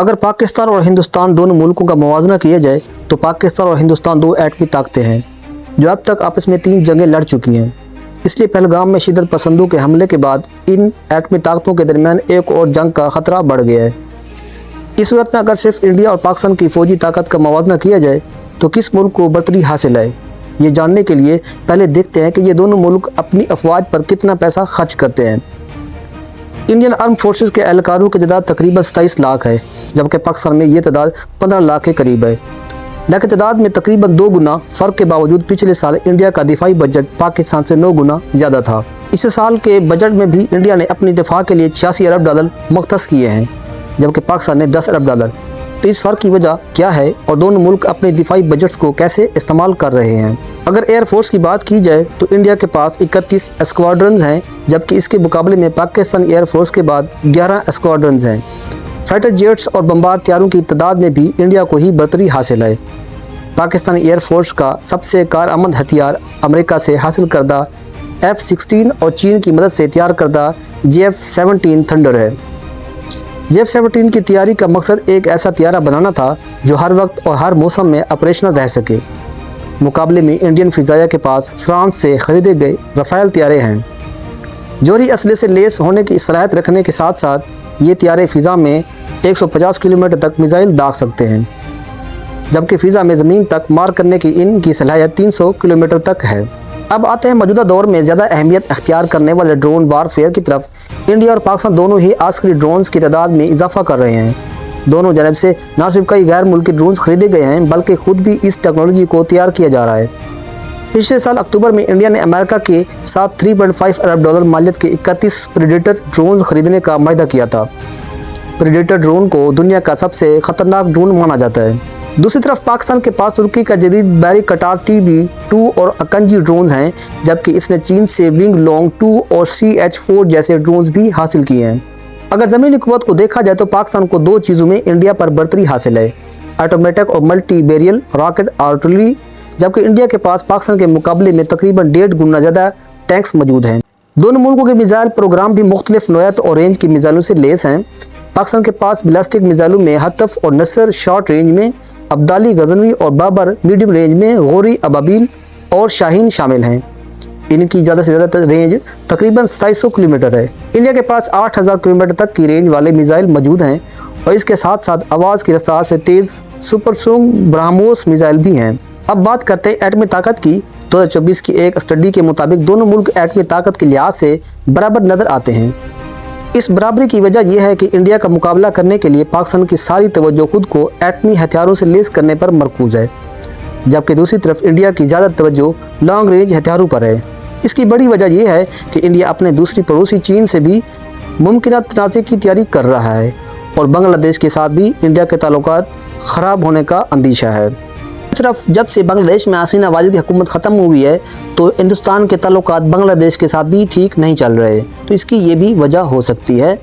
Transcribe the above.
اگر پاکستان اور ہندوستان دونوں ملکوں کا موازنہ کیا جائے تو پاکستان اور ہندوستان دو ایٹمی طاقتیں ہیں جو اب تک آپس میں 3 جنگیں لڑ چکی ہیں۔ اس لیے پہلگام میں شدت پسندوں کے حملے کے بعد ان ایٹمی طاقتوں کے درمیان ایک اور جنگ کا خطرہ بڑھ گیا ہے۔ اس صورت میں اگر صرف انڈیا اور پاکستان کی فوجی طاقت کا موازنہ کیا جائے تو کس ملک کو برتری حاصل ہے؟ یہ جاننے کے لیے پہلے دیکھتے ہیں کہ یہ دونوں ملک اپنی افواج پر کتنا پیسہ خرچ کرتے ہیں۔ انڈین آرم فورسز کے اہلکاروں کی تعداد تقریباً 27 لاکھ ہے، جبکہ پاکستان میں یہ تعداد 15 لاکھ کے قریب ہے۔ لیکن تعداد میں تقریباً 2 گنا فرق کے باوجود پچھلے سال انڈیا کا دفاعی بجٹ پاکستان سے 9 گنا زیادہ تھا۔ اس سال کے بجٹ میں بھی انڈیا نے اپنی دفاع کے لیے 86 ارب ڈالر مختص کیے ہیں، جبکہ پاکستان نے 10 ارب ڈالر۔ تو اس فرق کی وجہ کیا ہے اور دونوں ملک اپنے دفاعی بجٹس کو کیسے استعمال کر رہے ہیں؟ اگر ایئر فورس کی بات کی جائے تو انڈیا کے پاس 31 اسکواڈرنز ہیں، جبکہ اس کے مقابلے میں پاکستان ایئر فورس کے بعد 11 اسکواڈرنز ہیں۔ فائٹر جیٹس اور بمبار طیاروں کی تعداد میں بھی انڈیا کو ہی برتری حاصل ہے۔ پاکستانی ایئر فورس کا سب سے کارآمد ہتھیار امریکہ سے حاصل کردہ F-16 اور چین کی مدد سے تیار کردہ JF-17 تھنڈر ہے۔ JF-17 کی تیاری کا مقصد ایک ایسا طیارہ بنانا تھا جو ہر وقت اور ہر موسم میں آپریشنل رہ سکے۔ مقابلے میں انڈین فضائیہ کے پاس فرانس سے خریدے گئے رافیل طیارے ہیں۔ جوہری اسلحے سے لیس ہونے کی صلاحیت رکھنے کے ساتھ ساتھ یہ طیارے فضا میں 150 کلومیٹر تک میزائل داغ سکتے ہیں، جبکہ فضا میں زمین تک مار کرنے کی ان کی صلاحیت 300 کلومیٹر تک ہے۔ اب آتے ہیں موجودہ دور میں زیادہ اہمیت اختیار کرنے والے ڈرون وار فیئر کی طرف۔ انڈیا اور پاکستان دونوں ہی عسکری ڈرونز کی تعداد میں اضافہ کر رہے ہیں۔ دونوں جانب سے نہ صرف کئی غیر ملکی ڈرونز خریدے گئے ہیں بلکہ خود بھی اس ٹیکنالوجی کو تیار کیا جا رہا ہے۔ پچھلے سال اکتوبر میں انڈیا نے امریکہ کے ساتھ 3.5 ارب ڈالر مالیت کے 31 پریڈیٹر ڈرونز خریدنے کا معاہدہ کیا تھا۔ پریڈیٹر ڈرون کو دنیا کا سب سے خطرناک ڈرون مانا جاتا ہے۔ دوسری طرف پاکستان کے پاس ترکی کا جدید بحری کٹار TB2 اور اکنجی ڈرونز ہیں، جبکہ اس نے چین سے ونگ لونگ 2 اور CH-4 جیسے ڈرونز بھی حاصل کیے ہیں۔ اگر زمینی قوت کو دیکھا جائے تو پاکستان کو 2 چیزوں میں انڈیا پر برتری حاصل ہے: آٹومیٹک اور ملٹی بیریل راکٹ آرٹلری، جبکہ انڈیا کے پاس پاکستان کے مقابلے میں تقریباً 1.5 گنا زیادہ ٹینکس موجود ہیں۔ دونوں ملکوں کے میزائل پروگرام بھی مختلف نوعیت اور رینج کی میزائلوں سے لیس ہیں۔ پاکستان کے پاس بیلسٹک میزائلوں میں ہتف اور نصر شارٹ رینج میں، ابدالی غزنوی اور بابر میڈیم رینج میں، غوری ابابیل اور شاہین شامل ہیں۔ ان کی زیادہ سے زیادہ رینج تقریباً 2700 کلومیٹر ہے۔ انڈیا کے پاس 8000 کلومیٹر تک کی رینج والے میزائل موجود ہیں اور اس کے ساتھ ساتھ آواز کی رفتار سے تیز سپر سونک برہموس میزائل بھی ہیں۔ اب بات کرتے ہیں ایٹمی طاقت کی۔ 2024 کی ایک اسٹڈی کے مطابق دونوں ملک ایٹمی طاقت کے لحاظ سے برابر نظر آتے ہیں۔ اس برابری کی وجہ یہ ہے کہ انڈیا کا مقابلہ کرنے کے لیے پاکستان کی ساری توجہ خود کو ایٹمی ہتھیاروں سے لیس کرنے پر مرکوز ہے، جبکہ دوسری طرف انڈیا کی زیادہ توجہ لانگ رینج ہتھیاروں پر ہے۔ اس کی بڑی وجہ یہ ہے کہ انڈیا اپنے دوسری پڑوسی چین سے بھی ممکنہ تنازع کی تیاری کر رہا ہے اور بنگلہ دیش کے ساتھ بھی انڈیا کے تعلقات خراب ہونے کا اندیشہ ہے۔ دوسری طرف جب سے بنگلہ دیش میں حسینہ واجد کی حکومت ختم ہوئی ہے تو ہندوستان کے تعلقات بنگلہ دیش کے ساتھ بھی ٹھیک نہیں چل رہے، تو اس کی یہ بھی وجہ ہو سکتی ہے۔